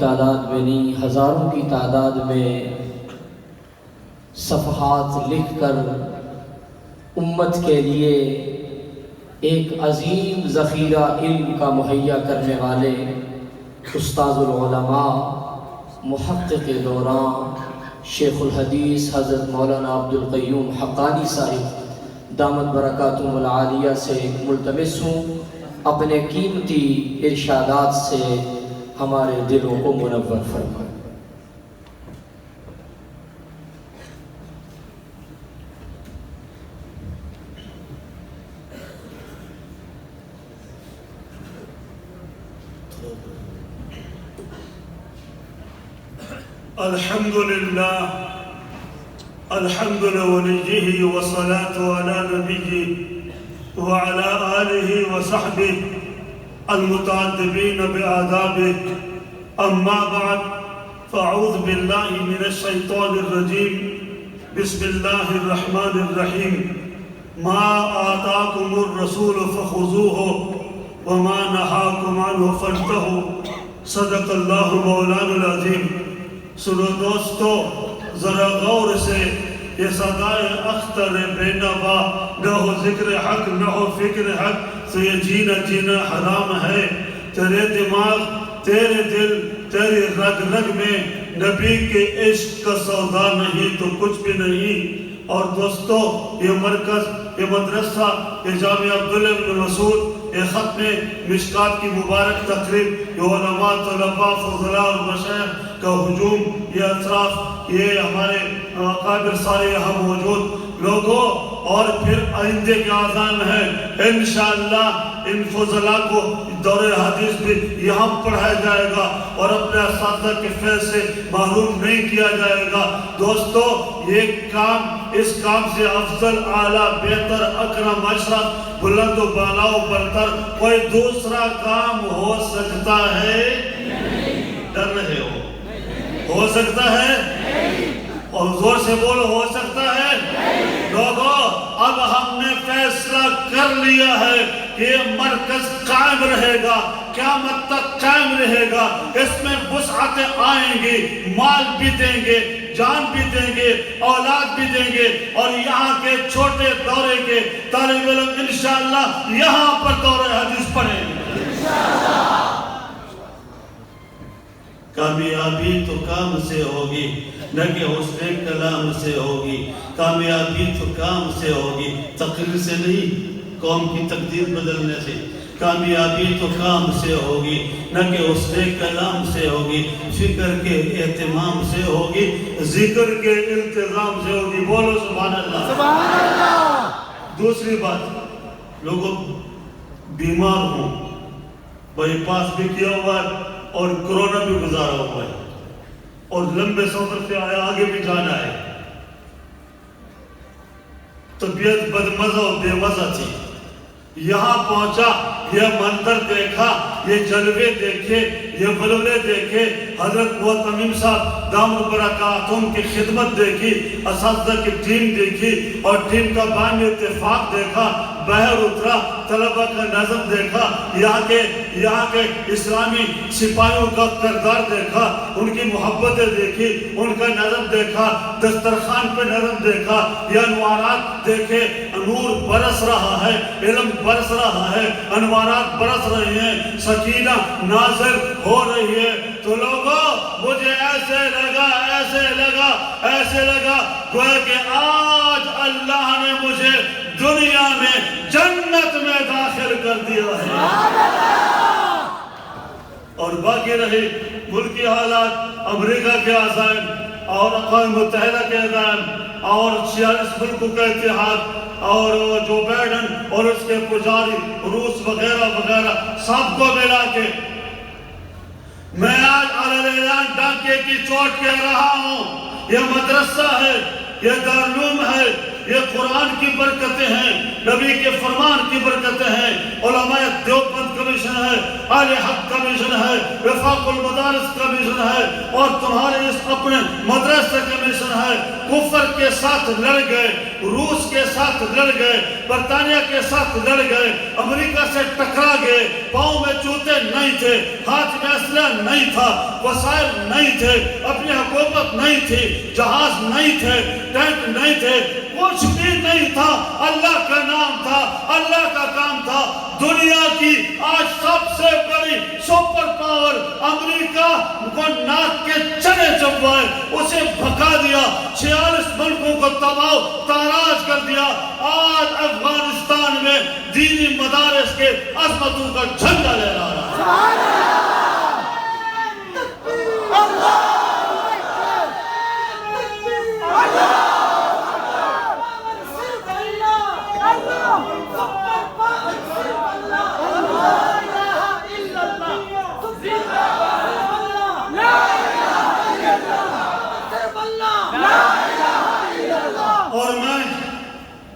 تعداد میں نہیں ہزاروں کی تعداد میں صفحات لکھ کر امت کے لیے ایک عظیم ذخیرہ علم کا مہیا کرنے والے استاذ العلماء محقق دوران شیخ الحدیث حضرت مولانا عبدالقیوم حقانی صاحب دامت برکاتہم العالیہ سے ملتمس ہوں اپنے قیمتی ارشادات سے ہمارے دلوں کو منور فرمائیں۔ الحمد لوليه والصلاة على نبيه وعلى آله وصحبه المتعدبين بآدابه أما بعد فأعوذ بالله من الشيطان الرجيم بسم الله الرحمن الرحيم ما آتاكم الرسول فخذوه وما نهاكم عنه فانتهوا صدق الله مولانا العظيم۔ سنو دوستو ذرا غور سے یہ صدائے اختر بے نوا، نہ ہو ذکر حق نہ ہو فکر حق تو یہ جینا حرام ہے۔ تیرے دماغ تیرے دل تیری رگ رگ میں نبی کے عشق کا سودا نہیں تو کچھ بھی نہیں۔ اور دوستو یہ مرکز، یہ مدرسہ، یہ جامعہ عبداللہ بن مسعود، یہ ختم مشکات کی مبارک تقریب، یہ علماء طلباء فضلاء اور مشائخ کا ہجوم، یہ اطراف، یہ ہمارے اکابر سارے یہاں موجود لوگوں، اور پھر آئندے کے آذان ہے انشاءاللہ ان فضلاء کو دور حدیث بھی یہاں پڑھایا جائے گا اور اپنے اساتذہ کے فیض سے محروم نہیں کیا جائے گا۔ دوستو یہ کام، اس کام سے افضل، اعلیٰ، بہتر، اکرم، اشرف، بلند و بالا و برتر کوئی دوسرا کام ہو سکتا ہے؟ ڈر رہے ہو سکتا ہے؟ اور زور سے بولو، ہو سکتا ہے؟ لوگوں اب ہم نے فیصلہ کر لیا ہے کہ یہ مرکز قائم رہے گا، قیامت تک قائم رہے گا۔ اس میں وسعتیں آئیں گی، مال بھی دیں گے، جان بھی دیں گے، اولاد بھی دیں گے، اور یہاں کے چھوٹے دورے کے طالب علم انشاءاللہ یہاں پر دورہ حدیث پڑھیں گے۔ کامیابی تو کام سے ہوگی، نہ کہ حسن کلام سے ہوگی۔ کامیابی تو کام سے ہوگی، تقریر سے نہیں، قوم کی تقدیر بدلنے سے۔ کامیابی تو کام سے ہوگی، نہ کہ حسن کلام سے ہوگی، فکر کے اہتمام سے ہوگی، ذکر کے التزام سے ہوگی۔ بولو سبحان اللہ، سبحان اللہ۔ دوسری بات، لوگوں بیمار ہوں، بائی پاس بھی کیا ہوا ہے اور کرونا بھی گزارا ہوا ہے اور لمبے سفر سے آیا، آگے بھی جانا ہے، طبیعت بدمزہ و بے مزہ تھی، یہاں پہنچا، یہ منظر دیکھا، یہ جلوے دیکھے، یہ بلولے دیکھے، حضرت تمیم صاحب دامت برکاتہم کی خدمت دیکھی، اساتذہ کی ٹیم دیکھی اور ٹیم کا باہمی اتفاق دیکھا، بہر اترا، طلبہ کا نظم دیکھا، یہاں کے اسلامی سپاہیوں کا کردار دیکھا، ان کی محبتیں دیکھی، ان کا نظم دیکھا، دسترخوان پہ نظم دیکھا، یہ انوارات دیکھے، نور برس رہا ہے، علم برس رہا ہے، انوارات برس رہے ہیں، سکینہ نازل ہو رہی ہے۔ تو لوگوں مجھے ایسے لگا گویا کہ آج اللہ نے مجھے دنیا میں جنت میں داخل کر دیا ہے۔ اور باقی رہی ملکی حالات، امریکہ کے عزائم اور اقوام متحدہ کے عزائم اور 46 ملکوں کا اتحاد اور جو بائیڈن اور اس کے پجاری روس وغیرہ وغیرہ سب کو ملا کے میں آج اعلان ڈانکے کی چوٹ کہہ رہا ہوں، یہ مدرسہ ہے، یہ دارالعلوم ہے، یہ قرآن کی برکتیں ہیں، نبی کے فرمان کی برکتیں ہیں، علماء دیوبند کمیشن ہے، اہل حق کمیشن ہے، وفاق المدارس کمیشن مشن ہے اور تمہارے اس اپنے مدرسے کا مشن ہے، کفر کے ساتھ لڑ گئے، روس کے ساتھ لڑ گئے، برطانیہ کے ساتھ لڑ گئے، امریکہ سے ٹکرا گئے، پاؤں میں جوتے نہیں تھے، ہاتھ میں اسلحہ نہیں تھا، وسائل نہیں تھے، اپنی حکومت نہیں تھی، جہاز نہیں تھے، ٹینک نہیں تھے، کچھ بھی نہیں تھا، اللہ کا نام تھا، اللہ کا کام تھا۔ دنیا کی آج سب سے بڑی سپر پاور امریکہ کو ناک کے چنے چبوائے، اسے بھگا دیا، 46 ملکوں کو تباہ تاراج کر دیا۔ آج افغانستان میں دینی مدارس کے عظمتوں کا جھنڈا لہرا رہا ہے۔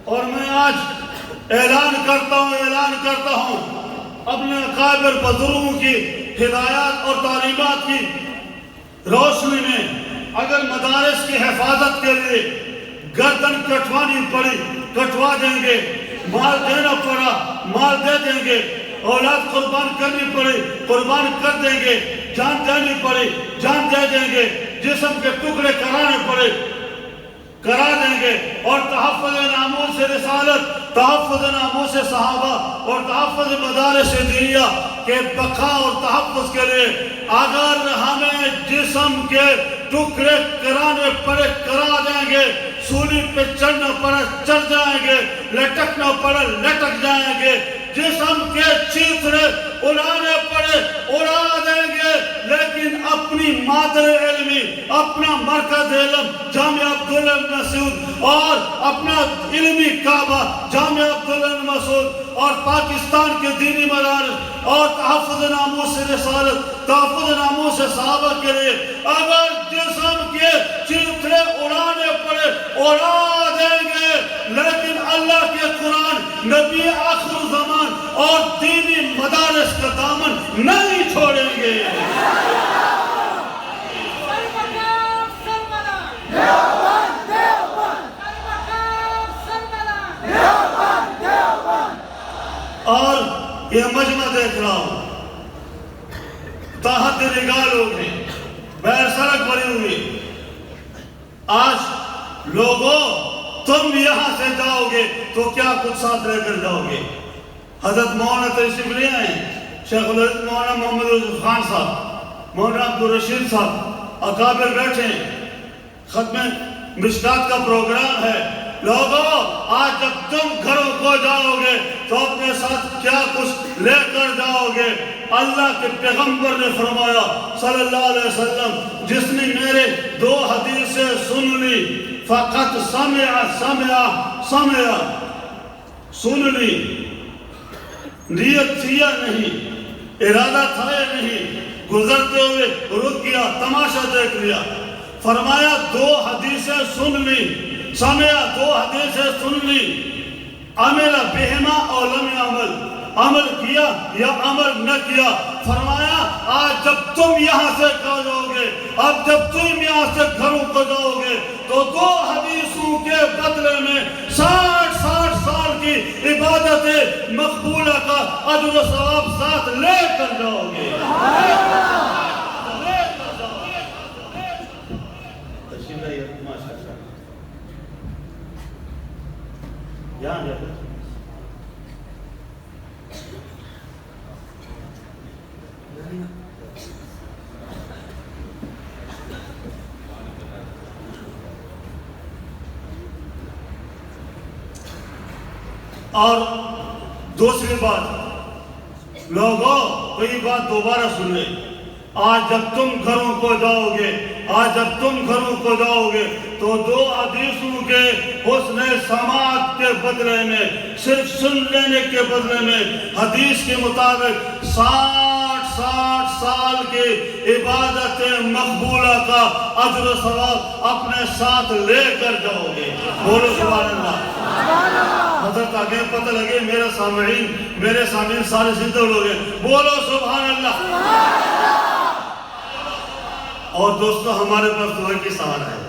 اور میں آج اعلان کرتا ہوں اپنے اکابر بزرگوں کی ہدایات اور تعلیمات کی روشنی میں، اگر مدارس کی حفاظت کے لیے گردن کٹوانی پڑی کٹوا دیں گے، مال دینا پڑا مال دے دیں گے، اولاد قربان کرنی پڑی قربان کر دیں گے، جان دینی پڑی جان دے دیں گے، جسم کے ٹکڑے کرانے پڑے کرا دیں گے، اور تحفظ ناموس رسالت، تحفظ ناموس صحابہ اور تحفظ مدارس دینیہ کے بقا اور تحفظ کے لیے اگر ہمیں جسم کے ٹکڑے کرانے پڑے کرا دیں گے، سولی پہ چڑھنا پڑے چڑھ جائیں گے، لٹکنا پڑے لٹک جائیں گے، جسم کے چیترے اڑانے پڑے اڑا دیں گے، لیکن اپنی مادر علمی، اپنا مرکز علم جامعہ عبداللہ بن مسعود اور اپنا علمی کعبہ جامعہ عبداللہ بن مسعود اور پاکستان کے دینی مدارس اور تحفظ ناموس رسالت، تحفظ ناموس صحابہ کے لیے اگر جسم کے چیترے اڑانے پڑے اڑا دیں گے، لیکن اللہ کے قرآن، نبی آخر زمان اور دینی مدارس کا دامن نہیں چھوڑیں گے۔ اور یہ مجمع دیکھ رہا ہوں، تحت نگاہ لوگ ہیں، بیر سڑک بھری ہوئی، آج لوگوں تم یہاں سے جاؤ گے تو کیا کچھ ساتھ لے کر جاؤ گے؟ حضرت مولانا تشریف لے آئے ہیں، شیخ الحدیث مولانا محمد یوسف خان صاحب، مولانا عبدالرشید صاحب، اکابر بیٹھے ہیں، ختم مشکات کا پروگرام ہے۔ لوگوں آج جب تم گھروں کو جاؤ گے تو اپنے ساتھ کیا کچھ لے کر جاؤ گے؟ اللہ کے پیغمبر نے فرمایا صلی اللہ علیہ وسلم، جس نے میرے 2 حدیثیں سن لی، فقط سمع سن لی، نیت تھی یا نہیں، ارادہ تھا یا نہیں، گزرتے ہوئے رک گیا، تماشا دیکھ لیا، فرمایا 2 حدیثیں سن لی، سمع 2 حدیثیں سن لی، عمل بہما اور لم عمل، عمل کیا یا عمل نہ کیا، فرمایا آج جب تم یہاں سے جاؤ گے، اب جب تم یہاں سے گھروں کو جاؤ گے تو 2 حدیثوں کے بدلے میں 60 سال کی عبادت مقبولہ کا اجر و ثواب ساتھ لے کر جاؤ گے۔ اور دوسری بات، لوگوں کوئی بات دوبارہ سن لیں، آج جب تم گھروں کو جاؤ گے، آج جب تم گھروں کو جاؤ گے تو 2 حدیثوں کے حسن سماعت کے بدلے میں، صرف سن لینے کے بدلے میں، حدیث کے مطابق 60 سال کی عبادت مقبولہ کا اجر و ثواب اپنے ساتھ لے کر جاؤ گے۔ بولو سبحان اللہ۔ حضرت آگے پتہ لگے میرے سامعین سارے زندہ لوگ ہیں، بولو سبحان اللہ۔ اور دوستو ہمارے پاس دعا کی سہارا ہے،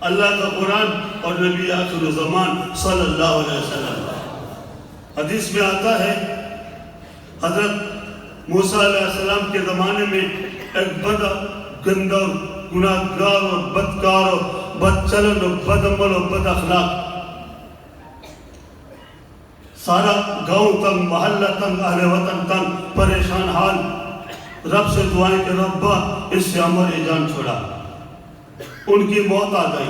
اللہ کا قرآن اور نبی آخر الزمان صلی اللہ علیہ وسلم۔ حدیث میں آتا ہے حضرت موسیٰ علیہ السلام کے زمانے میں ایک بڑا گندا اور گناہگار اور بدکار اور بد چلن اور بد عمل اور بد اخلاق، سارا گاؤں تنگ، محلہ تنگ، اہل وطن تنگ، پریشان حال، رب سے دعائیں کہ ربا اس سے ہماری جان چھوڑا۔ ان کی موت آ گئی،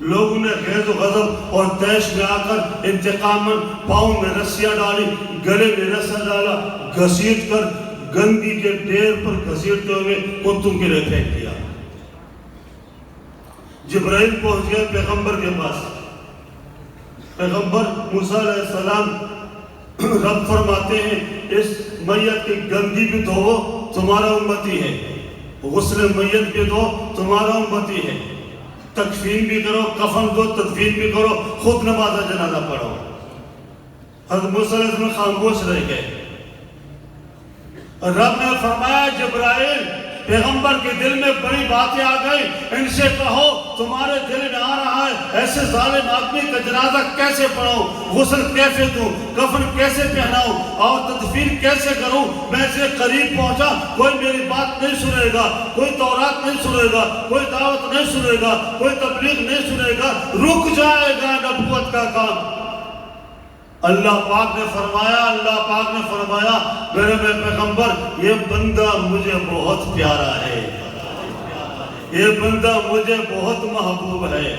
لوگوں نے غیظ و غضب اور طیش میں آ کر انتقاماً پاؤں میں رسیاں ڈالی، گلے میں رسا ڈالا، گھسیٹ کر گندگی کے ڈھیر پر گھسیٹتے ہوئے کتوں کے لیے پھینک دیا۔ جبرائیل پہنچ گئے پیغمبر کے پاس، پیغمبر موسیٰ علیہ السلام، رب فرماتے ہیں اس میت کی گندگی بھی دھو، تمہارا امتی ہے، غسل میت بھی دو، تمہارا امتی ہے، تکفین بھی کرو، کفن دو، تدفین بھی کرو، خود نماز جنازہ پڑھو۔ حضرت موسیٰ علیہ السلام خاموش رہ گئے۔ رب نے فرمایا جبرائیل، پیغمبر کے دل میں بڑی باتیں آ گئی، ان سے کہو تمہارے دل میں آ رہا ہے ایسے ظالم آدمی کا جنازہ کیسے پڑھوں، غسل کیسے دوں، کفن کیسے پہناؤں اور تدفین کیسے کروں۔ میں سے قریب پہنچا، کوئی میری بات نہیں سنے گا، کوئی تورات نہیں سنے گا، کوئی دعوت نہیں سنے گا، کوئی تبلیغ نہیں سنے گا، رک جائے گا نبوت کا کام۔ اللہ پاک نے فرمایا میرے پیغمبر یہ بندہ مجھے بہت پیارا ہے، یہ بندہ مجھے بہت محبوب ہے،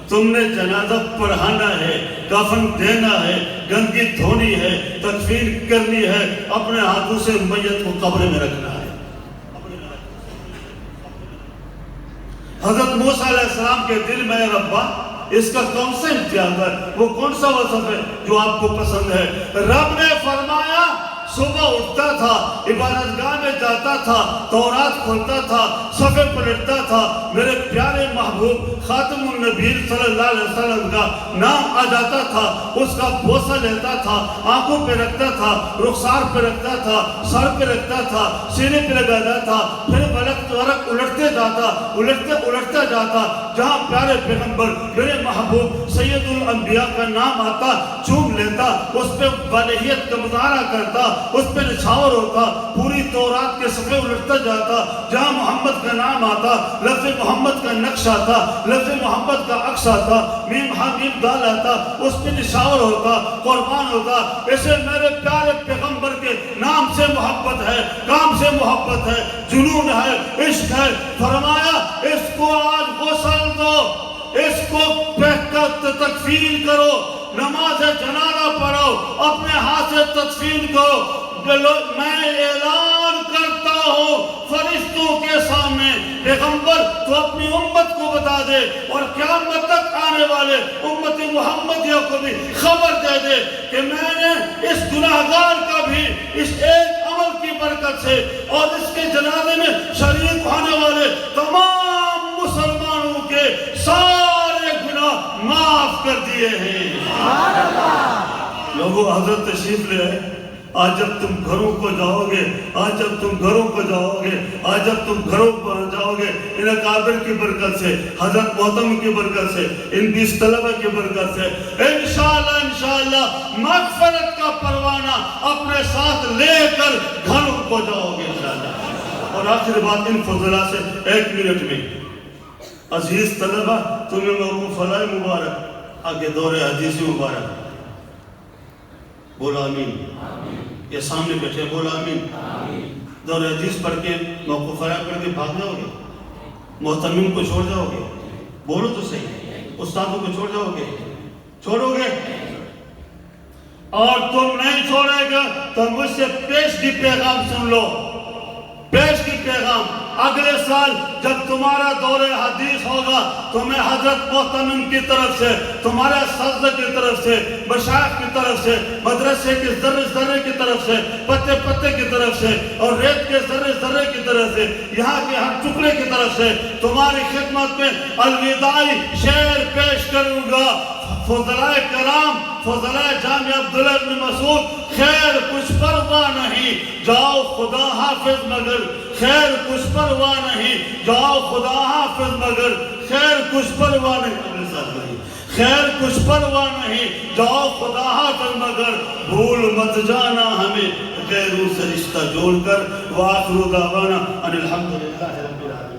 تم نے جنازہ پڑھانا ہے، کفن دینا ہے، گندگی دھونی ہے، تکفین کرنی ہے، اپنے ہاتھوں سے میت کو قبر میں رکھنا ہے۔ حضرت موسیٰ علیہ السلام کے دل میں ربا اس کا کون سا امتیاز ہے، وہ کون سا وصف ہے جو آپ کو پسند ہے؟ رب نے فرمایا صبح اٹھتا تھا، عبادت گاہ میں جاتا تھا، تورات کھولتا تھا، صفحے پلٹتا تھا، میرے پیارے محبوب خاتم النبی صلی اللہ علیہ وسلم کا نام آ جاتا تھا، اس کا بوسہ لیتا تھا، آنکھوں پہ رکھتا تھا، رخسار پہ رکھتا تھا، سر پہ رکھتا تھا، سینے پہ لگاتا تھا، پھر ورق الٹتا جاتا، جہاں پیارے پیغمبر میرے محبوب سید الانبیاء کا نام آتا چوم لیتا، اس پہ والہیت کا مظاہرہ کرتا، اس پہ نچھاور ہوتا، پوری تورات کے صفحے الٹتا جاتا، جہاں محمد کا نام آتا لفظ محمد کا نقش آتا، لفظ محمد کا عکس آتا، میم ہا میم دال آتا، اس پہ نچھاور ہوتا، قربان ہوتا۔ اسے میرے پیارے پیغمبر کے نام سے محبت ہے، کام سے محبت ہے، جنون ہے، عشق ہے۔ فرمایا اس کو آج غسل دو، اس کو تکفین کرو، نماز جنازہ پڑھو، اپنے ہاتھ سے تدفین کرو۔ میں اعلان کرتا ہوں فرشتوں کے سامنے، پیغمبر تو اپنی امت کو بتا دے اور قیامت تک آنے والے امت محمدیہ کو بھی خبر دے دے کہ میں نے اس گناہگار کا بھی اس ایک عمل کی برکت سے اور اس کے جنازے میں شریک ہونے والے تمام مسلمانوں کے سارے گناہ معاف کر دیے ہیں۔ لوگوں حضرت تشریف لے آئے، آج جب تم گھروں کو جاؤ گے، آج جب تم گھروں کو جاؤ گے، آج جب تم گھروں کو جاؤ گے، ان اکابر کی برکت سے، حضرت محتم کی برکت سے، ان 20 طلبہ کی برکت سے انشاءاللہ مغفرت کا پروانہ اپنے ساتھ لے کر گھروں کو جاؤ گے انشاءاللہ۔ اور آخر بات ان فضلہ سے 1 منٹ میں، عزیز طلبہ تمہیں موقوف علیہ مبارک، آگے دور حدیث مبارک، بولا آمین۔ یہ سامنے بیٹھے بولا آمین۔ دور حدیث پڑھ کے موقوف علیہ پڑھ کے بھاگ جاؤ گے، محتمین کو چھوڑ جاؤ گے، بولو تو صحیح، استادوں کو چھوڑ جاؤ گے، چھوڑو گے؟ اور تم نہیں چھوڑے گا تو مجھ سے پیش کی پیغام سن لو، پیش کی پیغام۔ اگلے سال جب تمہارا دور حدیث ہوگا تو میں حضرت محتمم کی طرف سے، تمہارے اساتذہ کی طرف سے، مشائخ کی طرف سے، مدرسے کے ذرے ذرے کی طرف سے، پتے پتے کی طرف سے اور ریت کے ذرے ذرے کی طرف سے، یہاں کے ہر ٹکڑے کی طرف سے تمہاری خدمت میں الوداعی شعر پیش کروں گا۔ فضلائے کرام، فضلائے جامع عبداللہ بن مسعود، خیر کچھ پرواہ نہیں، جاؤ خدا حافظ مگر خیر کچھ پرواہ نہیں، جاؤ خدا حافظ مگر خیر کچھ پرواہ نہیں، اپنے ساتھ بھائی، خیر کچھ پرواہ نہیں، جاؤ خدا حافظ مگر بھول مت جانا ہمیں غیروں سے رشتہ جوڑ کر۔ وآخر دعوانا ان الحمدللہ رب العالمین۔